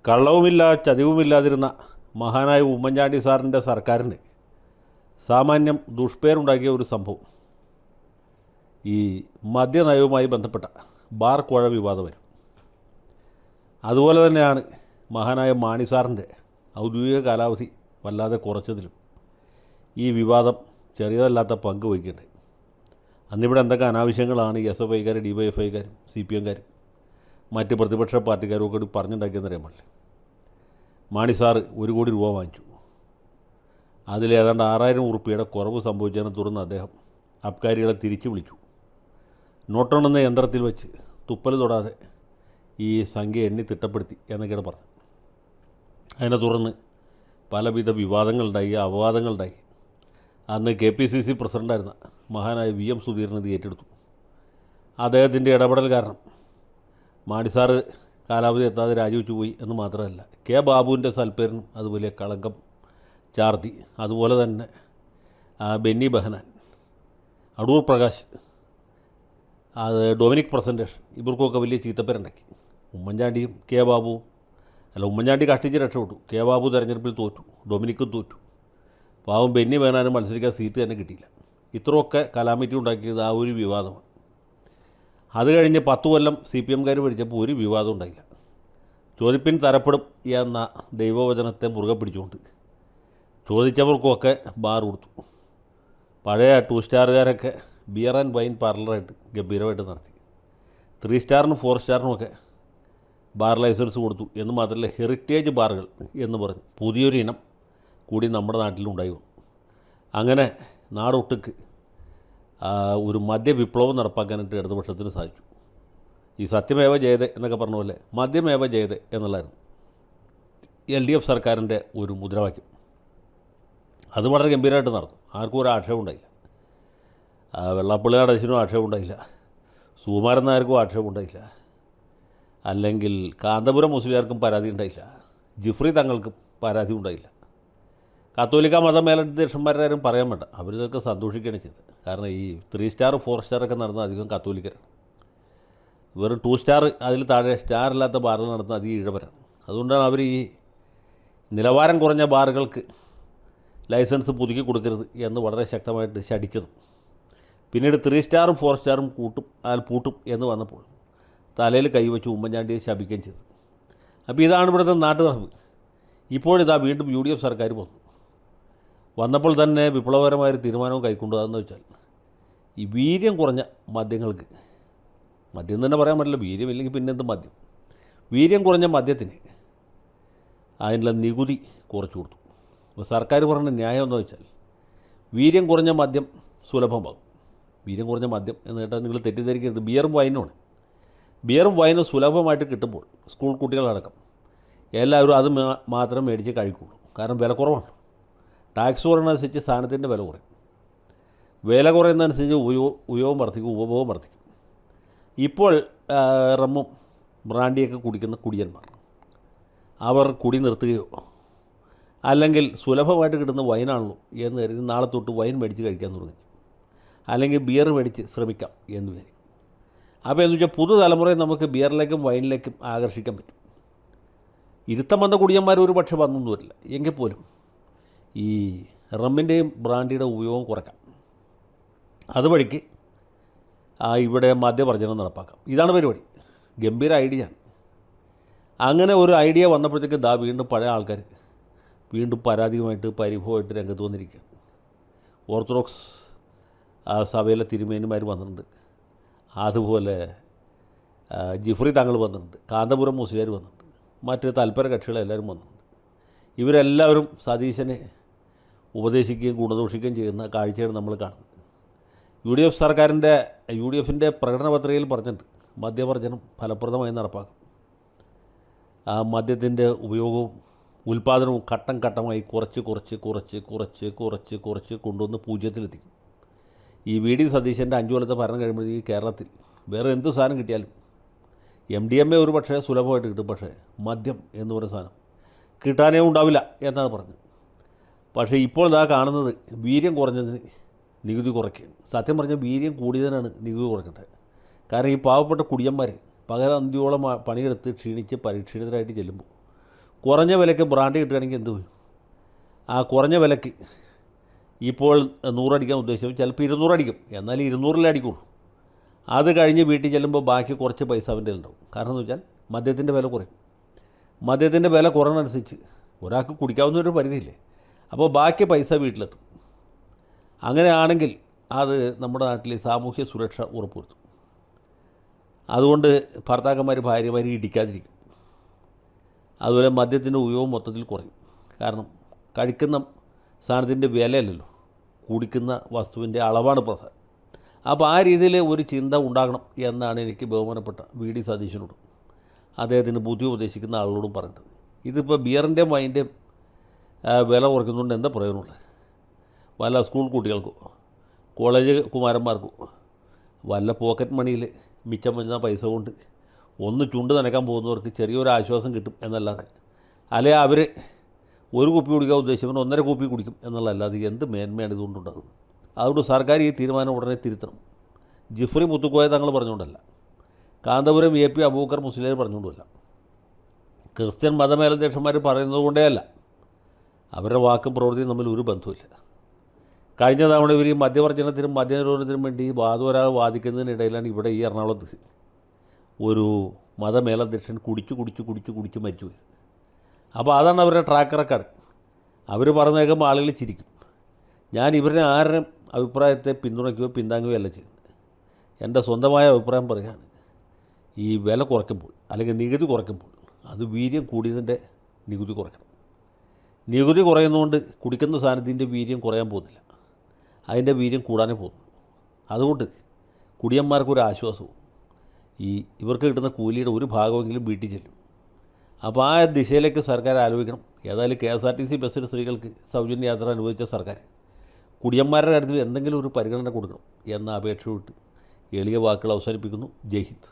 കള്ളവുമില്ല ചതിവുമില്ലാതിരുന്ന മഹാനായ ഉമ്മൻചാണ്ടി സാറിൻ്റെ സർക്കാരിന് സാമാന്യം ദുഷ്പേരുണ്ടാക്കിയ ഒരു സംഭവം ഈ മദ്യനയവുമായി ബന്ധപ്പെട്ട ബാർ കോഴ വിവാദമായിരുന്നു. അതുപോലെ തന്നെയാണ് മഹാനായ മാണി സാറിൻ്റെ ഔദ്യോഗിക കാലാവധി വല്ലാതെ കുറച്ചതിലും ഈ വിവാദം ചെറിയതല്ലാത്ത പങ്ക് വഹിക്കേണ്ടത്. അന്നിവിടെ എന്തൊക്കെ അനാവശ്യങ്ങളാണ് എസ് എഫ് ഐക്കാരും ഡി വൈ എഫ് ഐക്കാരും സി പി എംകാരും മറ്റ് പ്രതിപക്ഷ പാർട്ടിക്കാരും ഒക്കെ കൂടി പറഞ്ഞുണ്ടാക്കിയെന്നറിയാൻ പാടില്ല. മാണി സാറ് 1 കോടി രൂപ വാങ്ങിച്ചു. അതിൽ ഏതാണ്ട് 6000 ഉറുപ്പിയുടെ കുറവ് സംഭവിച്ചതിനെ തുടർന്ന് അദ്ദേഹം അബ്കാരികളെ തിരിച്ചു വിളിച്ചു. നോട്ടെണ്ണുന്ന യന്ത്രത്തിൽ വെച്ച് തുപ്പൽ തൊടാതെ ഈ സംഖ്യ എണ്ണി തിട്ടപ്പെടുത്തി എന്നൊക്കെയാണ് പറഞ്ഞത്. അതിനെ തുടർന്ന് പലവിധ വിവാദങ്ങളുണ്ടായി, അപവാദങ്ങളുണ്ടായി. അന്ന് KPCC പ്രസിഡൻ്റായിരുന്ന മഹാനായ VM സുധീരൻ ഇത് ഏറ്റെടുത്തു. അദ്ദേഹത്തിൻ്റെ ഇടപെടൽ കാരണം മാണി സാറ് കാലാവധി എത്താതെ രാജിവെച്ചു പോയി എന്ന് മാത്രമല്ല, ബാബുവിൻ്റെ സൽപ്പേരിനും അത് വലിയ കളങ്കം ചാർത്തി. അതുപോലെ തന്നെ ബെന്നി ബെഹനാൻ, അടൂർ പ്രകാശ്, അത് ഡൊമിനിക് പ്രസൻറ്റേഷൻ, ഇവർക്കൊക്കെ വലിയ ചീത്തപ്പേരുണ്ടാക്കി. ഉമ്മൻചാണ്ടിയും ബാബുവും ഉമ്മൻചാണ്ടി കഷ്ടിച്ച് രക്ഷപ്പെട്ടു. ബാബു തെരഞ്ഞെടുപ്പിൽ തോറ്റു, ഡൊമിനിക്കും തോറ്റു. പാവം ബെന്നി ബെഹനാനും മത്സരിക്കാൻ സീറ്റ് തന്നെ കിട്ടിയില്ല. ഇത്രയൊക്കെ കലാമിറ്റി ഉണ്ടാക്കിയത് ആ ഒരു വിവാദമാണ്. അത് കഴിഞ്ഞ് 10 കൊല്ലം CPMകാർ ഭരിച്ചപ്പോൾ ഒരു വിവാദം ഉണ്ടായില്ല. ചോദിപ്പിൻ തരപ്പെടും എന്ന ദൈവവചനത്തെ മുറുകെ പിടിച്ചുകൊണ്ട് ചോദിച്ചവർക്കൊക്കെ ബാർ കൊടുത്തു. പഴയ 2 സ്റ്റാറുകാരൊക്കെ ബിയർ ആൻഡ് വൈൻ പാർലറായിട്ട് ഗംഭീരമായിട്ട് നടത്തി. 3 സ്റ്റാറിനും 4 സ്റ്റാറിനുമൊക്കെ ബാർ ലൈസൻസ് കൊടുത്തു. എന്ന് മാത്രമല്ല, ഹെറിറ്റേജ് ബാറുകൾ എന്ന് പറഞ്ഞ് പുതിയൊരു ഇനം കൂടി നമ്മുടെ നാട്ടിലുണ്ടായി വന്നു. അങ്ങനെ നാടൊട്ടുക്ക് ഒരു മദ്യവിപ്ലവം നടപ്പാക്കാനായിട്ട് ഇടതുപക്ഷത്തിന് സാധിച്ചു. ഈ സത്യമേവ ജയതേ എന്നൊക്കെ പറഞ്ഞ പോലെ മദ്യമേവ ജയതേ എന്നുള്ളതായിരുന്നു LDF സർക്കാരിൻ്റെ ഒരു മുദ്രാവാക്യം. അത് വളരെ ഗംഭീരമായിട്ട് നടന്നു. ആർക്കും ഒരു ആക്ഷേപം ഉണ്ടായില്ല. വെള്ളാപ്പള്ളി നടേശനും ആക്ഷേപം ഉണ്ടായില്ല, സുകുമാരൻ നായർക്കും ആക്ഷേപം ഉണ്ടായില്ല, അല്ലെങ്കിൽ കാന്തപുരം മുസ്ലിയാർക്കും പരാതി ഉണ്ടായില്ല, ജിഫ്രി തങ്ങൾക്കും പരാതി ഉണ്ടായില്ല. കത്തോലിക്ക മതമേലധ്യക്ഷന്മാരുടെ ആരും പറയാൻ വേണ്ട, അവരിതൊക്കെ സന്തോഷിക്കുകയാണ് ചെയ്തത്. കാരണം ഈ 3 സ്റ്റാർ 4 സ്റ്റാറൊക്കെ നടന്ന അധികം കത്തോലിക്കരാണ്. വെറും 2 സ്റ്റാർ അതിൽ താഴെ സ്റ്റാറില്ലാത്ത ബാറുകൾ നടത്തുന്ന അധികം ഈഴവരാണ്. അതുകൊണ്ടാണ് അവർ ഈ നിലവാരം കുറഞ്ഞ ബാറുകൾക്ക് ലൈസൻസ് പുതുക്കി കൊടുക്കരുത് എന്ന് വളരെ ശക്തമായിട്ട് ശടിച്ചതും. പിന്നീട് 3 സ്റ്റാറും 4 സ്റ്റാറും പൂട്ടും എന്ന് വന്നപ്പോൾ തലയിൽ കൈവച്ച് ഉമ്മൻചാണ്ടിയെ ശപിക്കുകയും ചെയ്തു. അപ്പോൾ ഇതാണ് ഇവിടുത്തെ നാട്ടു നടപ്പ്. ഇപ്പോഴിതാ വീണ്ടും UDF സർക്കാർ വന്നപ്പോൾ തന്നെ വിപ്ലവകരമായൊരു തീരുമാനവും കൈക്കൊണ്ടതെന്ന് വെച്ചാൽ ഈ വീര്യം കുറഞ്ഞ മദ്യങ്ങൾക്ക്, മദ്യം തന്നെ പറയാൻ പറ്റില്ല, വീര്യമില്ലെങ്കിൽ പിന്നെ എന്ത് മദ്യം, വീര്യം കുറഞ്ഞ മദ്യത്തിന് അതിനുള്ള നികുതി കുറച്ച് കൊടുത്തു. അപ്പോൾ സർക്കാർ പറഞ്ഞ ന്യായം എന്ന് വെച്ചാൽ വീര്യം കുറഞ്ഞ മദ്യം സുലഭമാകും. വീര്യം കുറഞ്ഞ മദ്യം എന്ന് കേട്ടാൽ നിങ്ങൾ തെറ്റിദ്ധരിക്കരുത്, ബിയറും വൈനുമാണ്. ബിയറും വൈനും സുലഭമായിട്ട് കിട്ടുമ്പോൾ സ്കൂൾ കുട്ടികളടക്കം എല്ലാവരും അത് മാത്രം മേടിച്ച് കഴിക്കുള്ളൂ. കാരണം വില കുറവാണ്. ടാക്സ് കുറയുന്നതനുസരിച്ച് സാധനത്തിൻ്റെ വില കുറയും. വില കുറയുന്നതനുസരിച്ച് ഉപയോഗം വർദ്ധിക്കും. ഇപ്പോൾ റമ്മും ബ്രാൻഡിയൊക്കെ കുടിക്കുന്ന കുടിയന്മാർ അവർ കുടി നിർത്തുകയോ അല്ലെങ്കിൽ സുലഭമായിട്ട് കിട്ടുന്ന വൈനാണല്ലോ എന്ന് കരുതി നാളെ തൊട്ട് വൈൻ മേടിച്ച് കഴിക്കാൻ തുടങ്ങി, അല്ലെങ്കിൽ ബിയർ മേടിച്ച് ശ്രമിക്കാം എന്ന് വിചാരിക്കും. അപ്പോൾ എന്ന് വെച്ചാൽ പുതുതലമുറയെ നമുക്ക് ബിയറിലേക്കും വൈനിലേക്കും ആകർഷിക്കാൻ പറ്റും. ഇരുത്തം വന്ന കുടിയന്മാർ ഒരു പക്ഷേ വന്നൊന്നും വരില്ല, എങ്കിൽ പോലും ഈ റമ്മിൻ്റെയും ബ്രാൻഡിയുടെ ഉപയോഗം കുറയ്ക്കാം. അതുവഴിക്ക് ഇവിടെ മദ്യവർജനം നടപ്പാക്കാം. ഇതാണ് പരിപാടി. ഗംഭീര ഐഡിയയാണ്. അങ്ങനെ ഒരു ഐഡിയ വന്നപ്പോഴത്തേക്ക് വീണ്ടും പഴയ ആൾക്കാർ വീണ്ടും പരാതിയുമായിട്ട് പരിഭവമായിട്ട് രംഗത്ത് വന്നിരിക്കുകയാണ്. ഓർത്തഡോക്സ് സഭയിലെ തിരുമേനിമാർ വന്നിട്ടുണ്ട്, അതുപോലെ ജിഫ്രി തങ്ങൾ വന്നിട്ടുണ്ട്, കാന്തപുരം മുസ്ലിയാർ വന്നിട്ടുണ്ട്, മറ്റ് താല്പര്യ കക്ഷികളെല്ലാവരും വന്നിട്ടുണ്ട്. ഇവരെല്ലാവരും സതീശനെ ഉപദേശിക്കുകയും ഗുണദോഷിക്കുകയും ചെയ്യുന്ന കാഴ്ചയാണ് നമ്മൾ കാണുന്നത്. UDFിൻ്റെ പ്രകടന പത്രികയിൽ പറഞ്ഞിട്ടുണ്ട്, മദ്യവർജനം ഫലപ്രദമായി നടപ്പാക്കും. ആ മദ്യത്തിൻ്റെ ഉപയോഗവും ഉൽപ്പാദനവും ഘട്ടം ഘട്ടമായി കുറച്ച് കൊണ്ടുവന്ന് 0-ത്തിലെത്തിക്കും. ഈ VD സതീശൻ്റെ 5 കൊല്ലത്തെ ഭരണം കഴിയുമ്പോഴത്തേക്ക് കേരളത്തിൽ വേറെ എന്ത് സാധനം കിട്ടിയാലും MDMA ഒരു പക്ഷേ സുലഭമായിട്ട് കിട്ടും, പക്ഷേ മദ്യം എന്ന് പറയുന്ന സാധനം കിട്ടാനേ ഉണ്ടാവില്ല എന്നാണ് പറഞ്ഞത്. പക്ഷേ ഇപ്പോൾ കാണുന്നത് വീര്യം കുറഞ്ഞതിന് നികുതി കുറയ്ക്കുകയാണ്. സത്യം പറഞ്ഞാൽ വീര്യം കൂടിയതിനാണ് നികുതി കുറയ്ക്കേണ്ടത്. കാരണം ഈ പാവപ്പെട്ട കുടിയന്മാർ പകലന്തിയോളം പണിയെടുത്ത് ക്ഷീണിച്ച് പരിക്ഷീണിതരായിട്ട് ചെല്ലുമ്പോൾ കുറഞ്ഞ വിലയ്ക്ക് ബ്രാൻഡ് കിട്ടുകയാണെങ്കിൽ എന്ത് ചെയ്യും? ആ കുറഞ്ഞ വിലയ്ക്ക് ഇപ്പോൾ 100 അടിക്കാൻ ഉദ്ദേശിച്ചപ്പോൾ ചിലപ്പോൾ 200 അടിക്കും, എന്നാലും 200 അടിക്കുള്ളൂ. അത് കഴിഞ്ഞ് വീട്ടിൽ ചെല്ലുമ്പോൾ ബാക്കി കുറച്ച് പൈസ അവൻ്റെ ഉണ്ടാവും. കാരണം എന്ന് വെച്ചാൽ മദ്യത്തിൻ്റെ വില കുറയും. മദ്യത്തിൻ്റെ വില കുറയുന്നതനുസരിച്ച് ഒരാൾക്ക് കുടിക്കാവുന്ന ഒരു പരിധിയില്ലേ, അപ്പോൾ ബാക്കി പൈസ വീട്ടിലെത്തും. അങ്ങനെയാണെങ്കിൽ അത് നമ്മുടെ നാട്ടിൽ സാമൂഹ്യ സുരക്ഷ ഉറപ്പുവരുത്തും. അതുകൊണ്ട് ഭർത്താക്കന്മാർ ഭാര്യമാർ ഇടിക്കാതിരിക്കും. അതുപോലെ മദ്യത്തിൻ്റെ ഉപയോഗം മൊത്തത്തിൽ കുറയും. കാരണം കഴിക്കുന്ന സാധനത്തിൻ്റെ വിലയല്ലല്ലോ, കുടിക്കുന്ന വസ്തുവിൻ്റെ അളവാണ് പ്രധാനം. അപ്പോൾ ആ രീതിയിൽ ഒരു ചിന്ത ഉണ്ടാകണം എന്നാണ് എനിക്ക് ബഹുമാനപ്പെട്ട വി ഡി സതീശനോടും അദ്ദേഹത്തിന് ബുദ്ധി ഉപദേശിക്കുന്ന ആളുകളോടും പറയേണ്ടത്. ഇതിപ്പോൾ ബിയറിൻ്റെയും വൈൻ്റെയും വില കുറയ്ക്കുന്നതുകൊണ്ട് എന്താ പ്രയോജനമുള്ളത്? വല്ല സ്കൂൾ കുട്ടികൾക്കോ കോളേജ് കുമാരന്മാർക്കോ വല്ല പോക്കറ്റ് മണിയിൽ മിച്ചം വരുന്ന പൈസ കൊണ്ട് ഒന്ന് ചുണ്ട് നനയ്ക്കാൻ പോകുന്നവർക്ക് ചെറിയൊരു ആശ്വാസം കിട്ടും എന്നല്ലാതെ, അല്ലെ അവർ ഒരു കുപ്പി കുടിക്കാൻ ഉദ്ദേശിച്ചവൻ 1.5 കുപ്പി കുടിക്കും എന്നുള്ളതല്ലാതെ എന്ത് മേന്മയാണ് ഇതുകൊണ്ടുണ്ടാകുന്നത്? അതുകൊണ്ട് സർക്കാർ ഈ തീരുമാനം ഉടനെ തിരുത്തണം. ജിഫ്രി മുത്തുക്കോയ തങ്ങൾ പറഞ്ഞുകൊണ്ടല്ല, കാന്തപുരം AP അബൂബക്കർ മുസ്ലിയാർ പറഞ്ഞുകൊണ്ടുമല്ല, ക്രിസ്ത്യൻ മതമേലധ്യക്ഷന്മാർ പറയുന്നത് കൊണ്ടേ അല്ല. അവരുടെ വാക്കും പ്രവൃത്തിയും തമ്മിൽ ഒരു ബന്ധവുമില്ല. കഴിഞ്ഞ തവണ ഇവർ ഈ മദ്യവർജനത്തിനും മദ്യനിരോധനത്തിനും വേണ്ടി ഒരാൾ വാദിക്കുന്നതിനിടയിലാണ് ഇവിടെ ഈ എറണാകുളത്ത് ഒരു മതമേലധ്യക്ഷൻ കുടിച്ച് മരിച്ചുപോയത്. അപ്പോൾ അതാണ് അവരുടെ ട്രാക്ക് റെക്കോർഡ്. അവർ പറഞ്ഞേക്കുമ്പോൾ ആളുകൾ ചിരിക്കും. ഞാൻ ഇവരുടെ ആരുടെയും അഭിപ്രായത്തെ പിന്തുണയ്ക്കുകയോ പിന്താങ്ങുകയോ അല്ല ചെയ്യുന്നത്. എൻ്റെ സ്വന്തമായ അഭിപ്രായം പറയുകയാണ്. ഈ വില കുറയ്ക്കുമ്പോൾ അല്ലെങ്കിൽ നികുതി കുറയ്ക്കുമ്പോൾ അത് വീര്യം കൂടിയതിൻ്റെ നികുതി കുറയ്ക്കണം. നികുതി കുറയുന്നതുകൊണ്ട് കുടിക്കുന്ന സാധനത്തിൻ്റെ വീര്യം കുറയാൻ പോകുന്നില്ല, അതിൻ്റെ വീര്യം കൂടാനേ പോകുന്നു. അതുകൊണ്ട് കുടിയന്മാർക്കൊരു ആശ്വാസവും ഇവർക്ക് കിട്ടുന്ന കൂലിയുടെ ഒരു ഭാഗമെങ്കിലും വീട്ടിൽ ചെല്ലും. അപ്പോൾ ആ ദിശയിലേക്ക് സർക്കാർ ആലോചിക്കണം. ഏതായാലും KSRTC ബസ്സിൽ സ്ത്രീകൾക്ക് സൗജന്യ യാത്ര അനുവദിച്ച സർക്കാർ കുടിയന്മാരുടെ കാര്യത്തിൽ എന്തെങ്കിലും ഒരു പരിഗണന കൊടുക്കണം എന്ന അപേക്ഷയോട്ട് എളിയ വാക്കുകൾ അവസാനിപ്പിക്കുന്നു. ജയ് ഹിന്ദ്.